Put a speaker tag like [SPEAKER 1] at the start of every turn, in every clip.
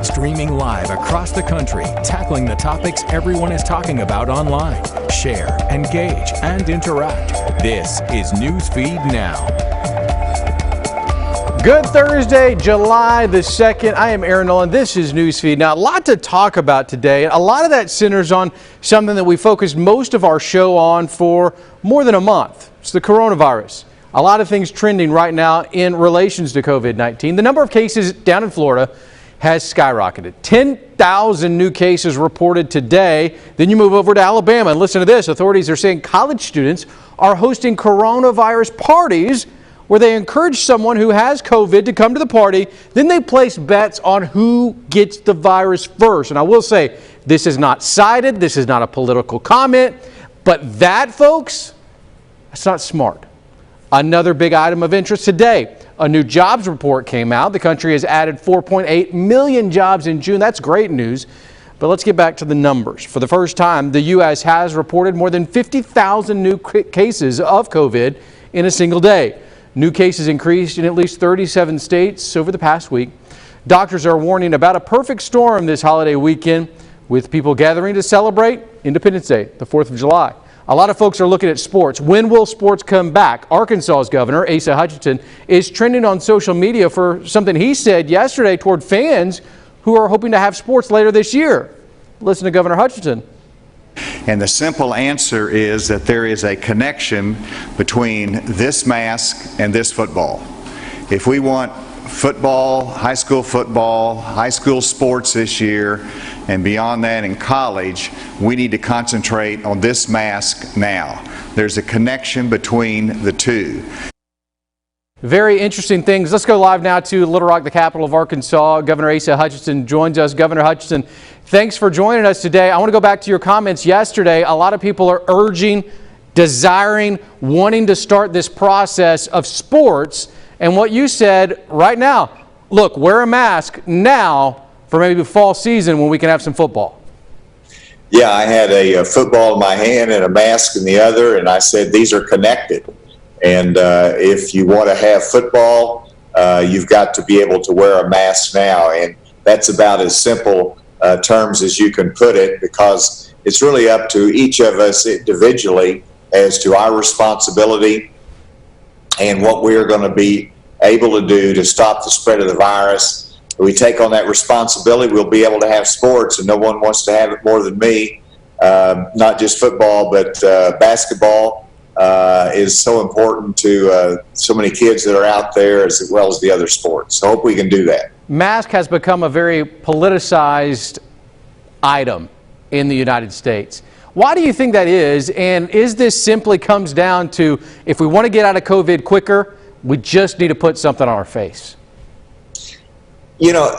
[SPEAKER 1] Streaming live across the country, tackling the topics everyone is talking about online. Share, engage, and interact. This is Newsfeed Now.
[SPEAKER 2] Good Thursday, July the 2nd. I am Aaron Nolan. This is Newsfeed Now. A lot to talk about today. A lot of that centers on something that we focused most of our show on for more than a month. It's the coronavirus. A lot of things trending right now in relations to COVID-19. The number of cases down in Florida has skyrocketed. 10,000 new cases reported today. Then you move over to Alabama and listen to this. Authorities are saying college students are hosting coronavirus parties where they encourage someone who has COVID to come to the party. Then they place bets on who gets the virus first. And I will say, this is not cited. This is not a political comment. But that, folks, that's not smart. Another big item of interest today. A new jobs report came out. The country has added 4.8 million jobs in June. That's great news. But let's get back to the numbers. For the first time, the U.S. has reported more than 50,000 new cases of COVID in a single day. New cases increased in at least 37 states over the past week. Doctors are warning about a perfect storm this holiday weekend, with people gathering to celebrate Independence Day, the 4th of July. A lot of folks are looking at sports. When will sports come back? Arkansas's governor, Asa Hutchinson, is trending on social media for something he said yesterday toward fans who are hoping to have sports later this year. Listen to Governor Hutchinson.
[SPEAKER 3] And the simple answer is that there is a connection between this mask and this football. If we want football, high school sports this year, and beyond that in college, we need to concentrate on this mask now. There's a connection between the two.
[SPEAKER 2] Very interesting things. Let's go live now to Little Rock, the capital of Arkansas. Governor Asa Hutchinson joins us. Governor Hutchinson, thanks for joining us today. I want to go back to your comments yesterday. A lot of people are urging, desiring, wanting to start this process of sports. And what you said right now, look, wear a mask now for maybe the fall season when we can have some football.
[SPEAKER 4] Yeah, I had a football in my hand and a mask in the other, and I said these are connected. And if you want to have football, you've got to be able to wear a mask now. And that's about as simple terms as you can put it, because it's really up to each of us individually as to our responsibility and what we're going to be able to do to stop the spread of the virus. If we take on that responsibility, we'll be able to have sports, and no one wants to have it more than me. Not just football, but basketball is so important to so many kids that are out there, as well as the other sports. So I hope we can do that.
[SPEAKER 2] Mask has become a very politicized item in the United States. Why do you think that is? And is this simply comes down to, if we want to get out of COVID quicker, we just need to put something on our face?
[SPEAKER 4] You know,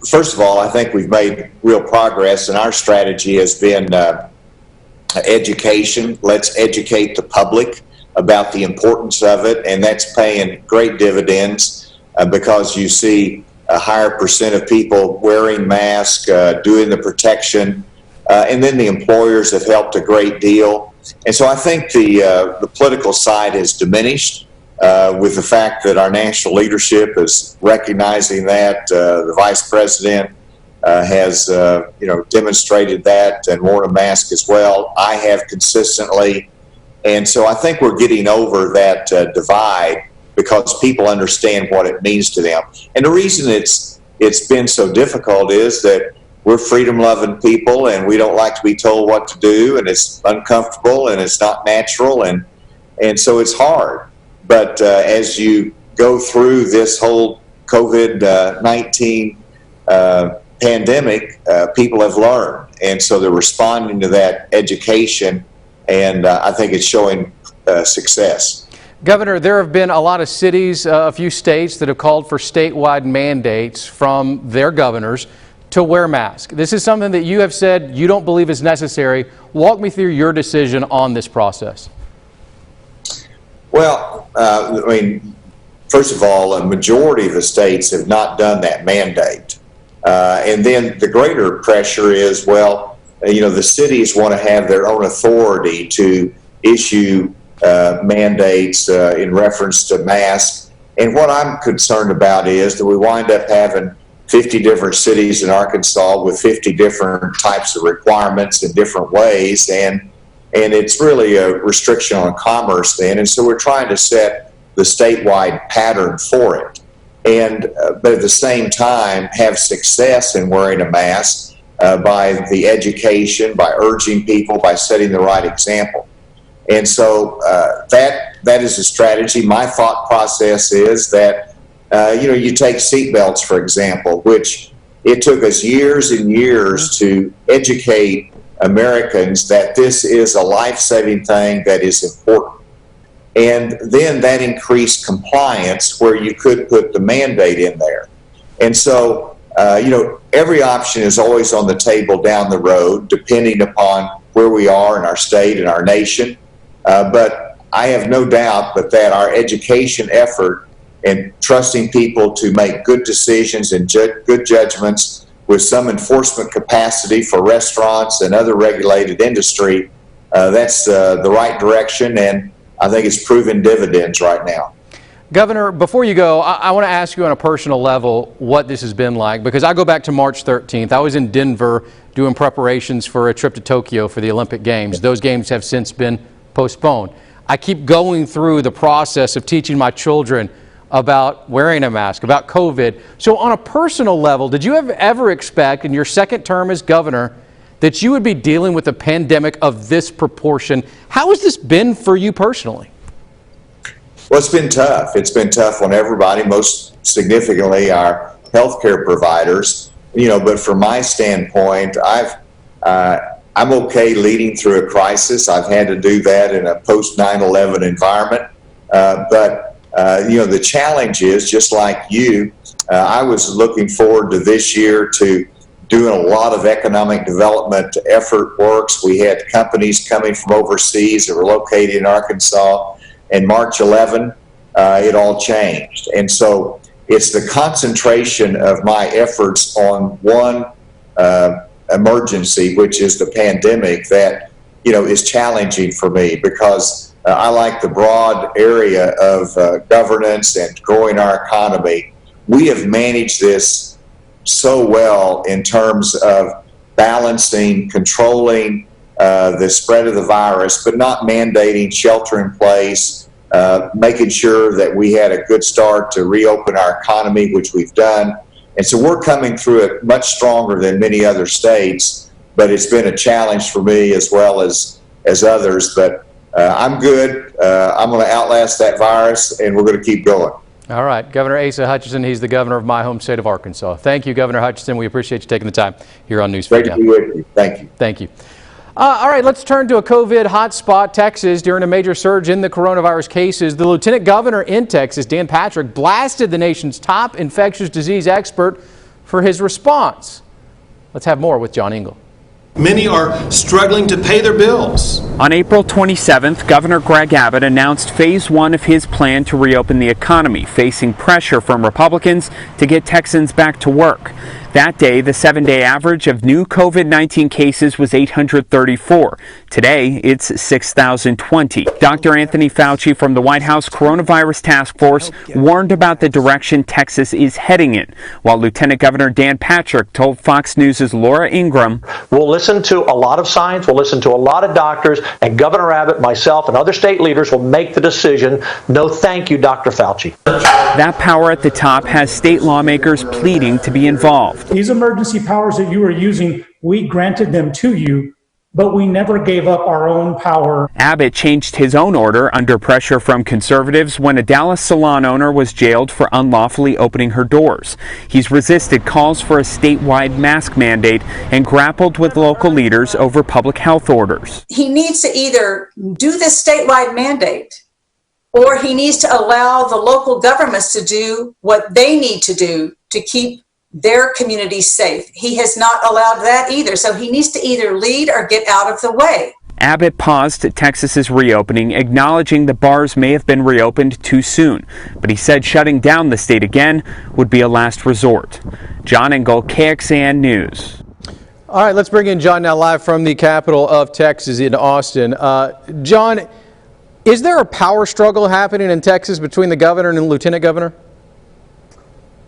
[SPEAKER 4] first of all, I think we've made real progress, and our strategy has been education. Let's educate the public about the importance of it, and that's paying great dividends because you see a higher percent of people wearing masks, doing the protection, and then the employers have helped a great deal. And so I think the political side has diminished. With the fact that our national leadership is recognizing that, the vice president has demonstrated that and worn a mask as well. I have consistently, and so I think we're getting over that divide because people understand what it means to them. And the reason it's been so difficult is that we're freedom-loving people, and we don't like to be told what to do, and it's uncomfortable and it's not natural, and so it's hard. But as you go through this whole COVID-19 pandemic, people have learned. And so they're responding to that education, and I think it's showing success.
[SPEAKER 2] Governor, there have been a lot of cities, a few states that have called for statewide mandates from their governors to wear masks. This is something that you have said you don't believe is necessary. Walk me through your decision on this process.
[SPEAKER 4] Well, I mean, first of all, a majority of the states have not done that mandate. And then the greater pressure is, well, the cities want to have their own authority to issue mandates in reference to masks. And what I'm concerned about is that we wind up having 50 different cities in Arkansas with 50 different types of requirements in different ways, and it's really a restriction on commerce then. And so we're trying to set the statewide pattern for it, and but at the same time have success in wearing a mask by the education, by urging people, by setting the right example. And so that is a strategy. My thought process is that you take seatbelts, for example, which it took us years and years to educate Americans that this is a life-saving thing that is important. And then that increased compliance where you could put the mandate in there. And so, every option is always on the table down the road, depending upon where we are in our state and our nation. But I have no doubt that our education effort and trusting people to make good decisions and good judgments with some enforcement capacity for restaurants and other regulated industry, that's the right direction, and I think it's proven dividends right now.
[SPEAKER 2] Governor, before you go, I want to ask you on a personal level what this has been like, because I go back to March 13th. I was in Denver doing preparations for a trip to Tokyo for the Olympic Games. Those games have since been postponed. I keep going through the process of teaching my children about wearing a mask, about COVID. So on a personal level, did you ever expect in your second term as governor that you would be dealing with a pandemic of this proportion? How has this been for you personally?
[SPEAKER 4] Well, it's been tough. It's been tough on everybody, most significantly our healthcare providers. But from my standpoint, I'm okay leading through a crisis. I've had to do that in a post 9/11 environment. But the challenge is, just like you, I was looking forward to this year to doing a lot of economic development effort works. We had companies coming from overseas that were located in Arkansas. And March 11, it all changed. And so it's the concentration of my efforts on one emergency, which is the pandemic, that is challenging for me, because I like the broad area of governance and growing our economy. We have managed this so well in terms of balancing, controlling the spread of the virus, but not mandating shelter in place, making sure that we had a good start to reopen our economy, which we've done. And so we're coming through it much stronger than many other states, but it's been a challenge for me as well as others. But I'm good. I'm going to outlast that virus, and we're going to keep going.
[SPEAKER 2] All right. Governor Asa Hutchinson, he's the governor of my home state of Arkansas. Thank you, Governor Hutchinson. We appreciate you taking the time here on Newsfeed.
[SPEAKER 4] Great to be with you. Thank you.
[SPEAKER 2] Thank you. All right, let's turn to a COVID hotspot, Texas. During a major surge in the coronavirus cases, the lieutenant governor in Texas, Dan Patrick, blasted the nation's top infectious disease expert for his response. Let's have more with John Engel.
[SPEAKER 5] Many are struggling to pay their bills.
[SPEAKER 6] On April 27th, Governor Greg Abbott announced phase one of his plan to reopen the economy, facing pressure from Republicans to get Texans back to work. That day, the 7-day average of new COVID-19 cases was 834. Today, it's 6,020. Dr. Anthony Fauci from the White House Coronavirus Task Force warned about the direction Texas is heading in, while Lieutenant Governor Dan Patrick told Fox News' Laura Ingraham,
[SPEAKER 7] "We'll listen to a lot of science, we'll listen to a lot of doctors, and Governor Abbott, myself, and other state leaders will make the decision. No thank you, Dr. Fauci."
[SPEAKER 6] That power at the top has state lawmakers pleading to be involved.
[SPEAKER 8] These emergency powers that you are using, we granted them to you, but we never gave up our own power.
[SPEAKER 6] Abbott changed his own order under pressure from conservatives when a Dallas salon owner was jailed for unlawfully opening her doors. He's resisted calls for a statewide mask mandate and grappled with local leaders over public health orders.
[SPEAKER 9] He needs to either do this statewide mandate, or he needs to allow the local governments to do what they need to do to keep their communities safe. He has not allowed that either, so he needs to either lead or get out of the way.
[SPEAKER 6] Abbott paused Texas's reopening, acknowledging the bars may have been reopened too soon, but he said shutting down the state again would be a last resort. John Engel, KXAN News.
[SPEAKER 2] All right, let's bring in John now live from the capital of Texas in Austin. John, is there a power struggle happening in Texas between the governor and the lieutenant governor?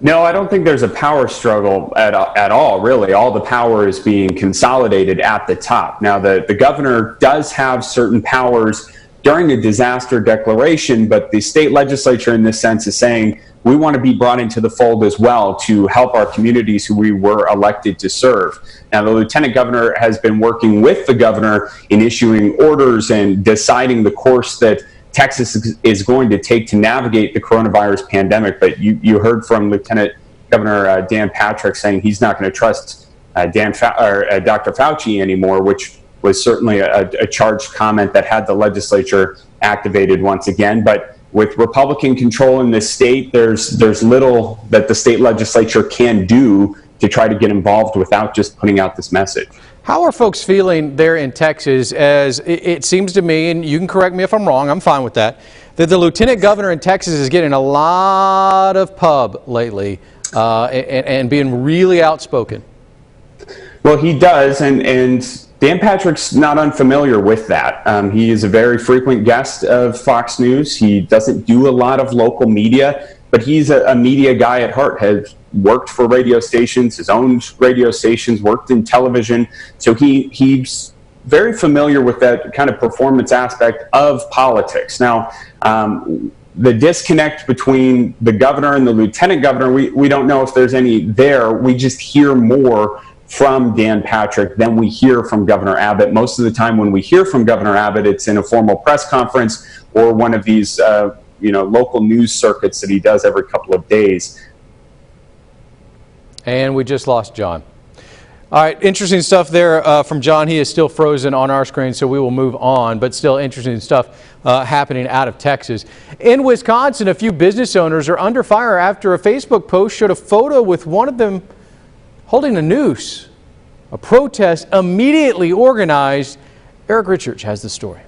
[SPEAKER 6] No, I don't think there's a power struggle at all, really. All the power is being consolidated at the top. Now, the governor does have certain powers during a disaster declaration, but the state legislature in this sense is saying we want to be brought into the fold as well to help our communities who we were elected to serve. Now, the lieutenant governor has been working with the governor in issuing orders and deciding the course that Texas is going to take to navigate the coronavirus pandemic. But you heard from Lieutenant Governor Dan Patrick saying he's not going to trust Dr. Fauci anymore, which was certainly a charged comment that had the legislature activated once again. But with Republican control in this state, there's little that the state legislature can do to try to get involved without just putting out this message.
[SPEAKER 2] How are folks feeling there in Texas, as it seems to me, and you can correct me if I'm wrong, I'm fine with that the lieutenant governor in Texas is getting a lot of pub lately and being really outspoken?
[SPEAKER 6] Well, he does, and Dan Patrick's not unfamiliar with that. He is a very frequent guest of Fox News. He doesn't do a lot of local media, but he's a media guy at heart, has worked for radio stations, his own radio stations, worked in television. So he's very familiar with that kind of performance aspect of politics. Now, the disconnect between the governor and the lieutenant governor, we don't know if there's any there. We just hear more from Dan Patrick than we hear from Governor Abbott. Most of the time when we hear from Governor Abbott, it's in a formal press conference or one of these local news circuits that he does every couple of days. And
[SPEAKER 2] we just lost John. All right, interesting stuff there from John. He is still frozen on our screen, so we will move on, but still interesting stuff happening out of Texas. In Wisconsin, a few business owners are under fire after a Facebook post showed a photo with one of them holding a noose. A protest immediately organized. Eric Richards has the story.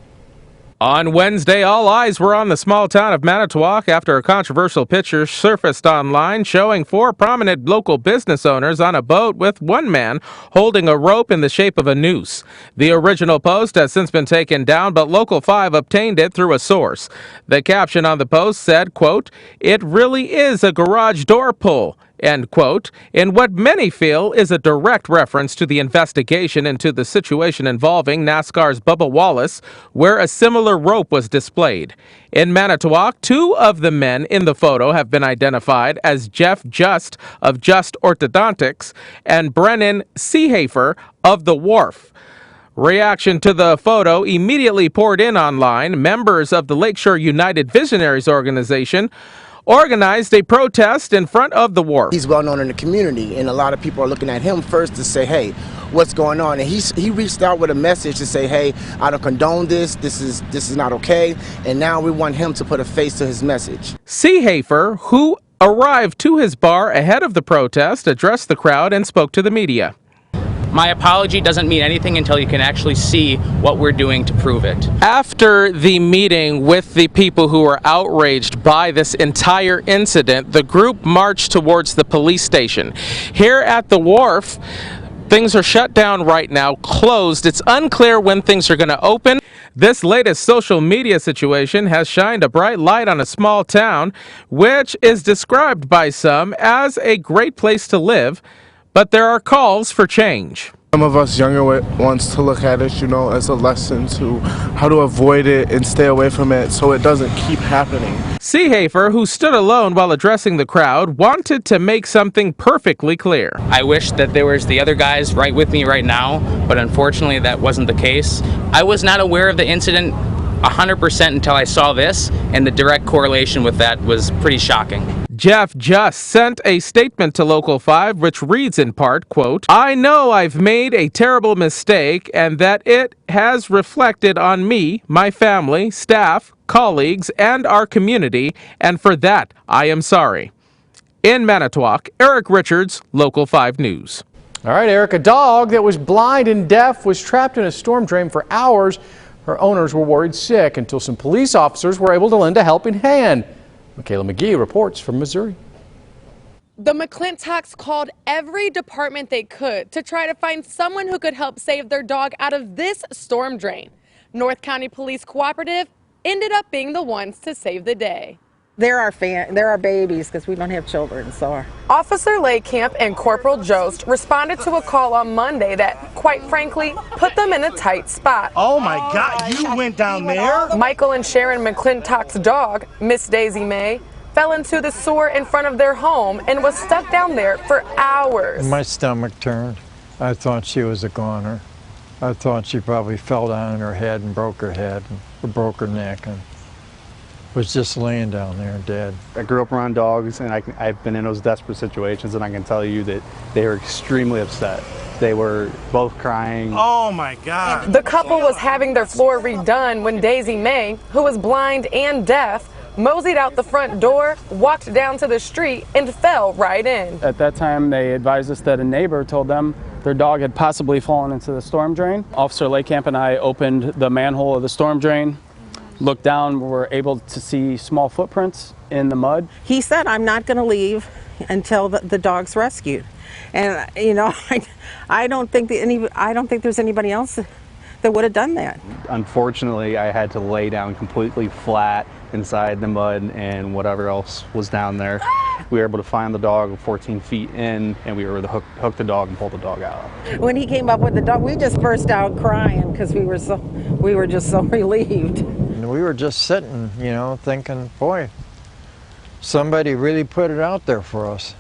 [SPEAKER 10] On Wednesday, all eyes were on the small town of Manitowoc after a controversial picture surfaced online showing 4 prominent local business owners on a boat with one man holding a rope in the shape of a noose. The original post has since been taken down, but Local 5 obtained it through a source. The caption on the post said, quote, "It really is a garage door pull," end quote, in what many feel is a direct reference to the investigation into the situation involving NASCAR's Bubba Wallace, where a similar rope was displayed. In Manitowoc, 2 of the men in the photo have been identified as Jeff Just of Just Orthodontics and Brennan Seehafer of The Wharf. Reaction to the photo immediately poured in online. Members of the Lakeshore United Visionaries organization organized a protest in front of the wharf.
[SPEAKER 11] He's well known in the community, and a lot of people are looking at him first to say, hey, what's going on? And he reached out with a message to say, hey, I don't condone this. This is not okay. And now we want him to put a face to his message.
[SPEAKER 10] Seehafer, who arrived to his bar ahead of the protest, addressed the crowd and spoke to the media.
[SPEAKER 12] My apology doesn't mean anything until you can actually see what we're doing to prove it.
[SPEAKER 10] After the meeting with the people who were outraged by this entire incident, the group marched towards the police station. Here at the wharf, things are shut down right now, closed. It's unclear when things are going to open. This latest social media situation has shined a bright light on a small town, which is described by some as a great place to live. But there are calls for change.
[SPEAKER 13] Some of us younger wants to look at it, as a lesson to how to avoid it and stay away from it so it doesn't keep happening.
[SPEAKER 10] Seehafer, who stood alone while addressing the crowd, wanted to make something perfectly clear.
[SPEAKER 12] I wish that there was the other guys right with me right now, but unfortunately that wasn't the case. I was not aware of the incident 100% until I saw this, and the direct correlation with that was pretty shocking.
[SPEAKER 10] Jeff Just sent a statement to Local 5, which reads in part, quote, "I know I've made a terrible mistake and that it has reflected on me, my family, staff, colleagues, and our community, and for that I am sorry." In Manitowoc, Eric Richards, Local 5 News.
[SPEAKER 2] All right, Eric, a dog that was blind and deaf was trapped in a storm drain for hours. Her owners were worried sick until some police officers were able to lend a helping hand. Michaela McGee reports from Missouri.
[SPEAKER 14] The McClintocks called every department they could to try to find someone who could help save their dog out of this storm drain. North County Police Cooperative ended up being the ones to save the day.
[SPEAKER 15] They're our babies because we don't have children. So
[SPEAKER 14] Officer Laycamp and Corporal Jost responded to a call on Monday that, quite frankly, put them in a tight spot.
[SPEAKER 16] Oh my God, you went down there?
[SPEAKER 14] Michael and Sharon McClintock's dog, Miss Daisy May, fell into the sewer in front of their home and was stuck down there for hours.
[SPEAKER 17] My stomach turned. I thought she was a goner. I thought she probably fell down on her head and broke her head or broke her neck and was just laying down there dead.
[SPEAKER 18] I grew up around dogs, and I've been in those desperate situations, and I can tell you that they were extremely upset. They were both crying.
[SPEAKER 16] Oh my God.
[SPEAKER 14] The couple was having their floor redone when Daisy May, who was blind and deaf, moseyed out the front door, walked down to the street, and fell right in.
[SPEAKER 19] At that time, they advised us that a neighbor told them their dog had possibly fallen into the storm drain. Officer Laycamp and I opened the manhole of the storm drain, looked down, we were able to see small footprints in the mud.
[SPEAKER 15] he said, "I'm not going to leave until the dog's rescued." And you know, I don't think there's anybody else that would have done that.
[SPEAKER 18] Unfortunately, I had to lay down completely flat inside the mud and whatever else was down there. We were able to find the dog 14 feet in, and we were able to hook the dog and pull the dog out.
[SPEAKER 15] When he came up with the dog, we just burst out crying because we were just so relieved.
[SPEAKER 17] And we were just sitting, you know, thinking, boy, somebody really put it out there for us.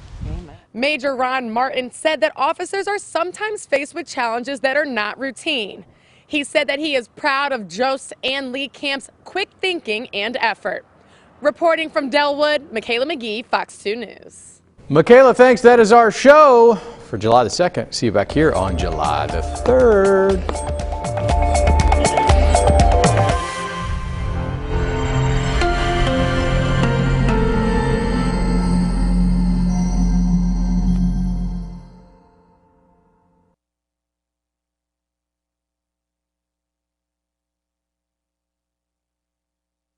[SPEAKER 14] Major Ron Martin said that officers are sometimes faced with challenges that are not routine. He said that he is proud of Jost and Laycamp's quick thinking and effort. Reporting from Delwood, Michaela McGee, Fox 2 News.
[SPEAKER 2] Michaela, thanks. That is our show for July the 2nd. See you back here on July the 3rd.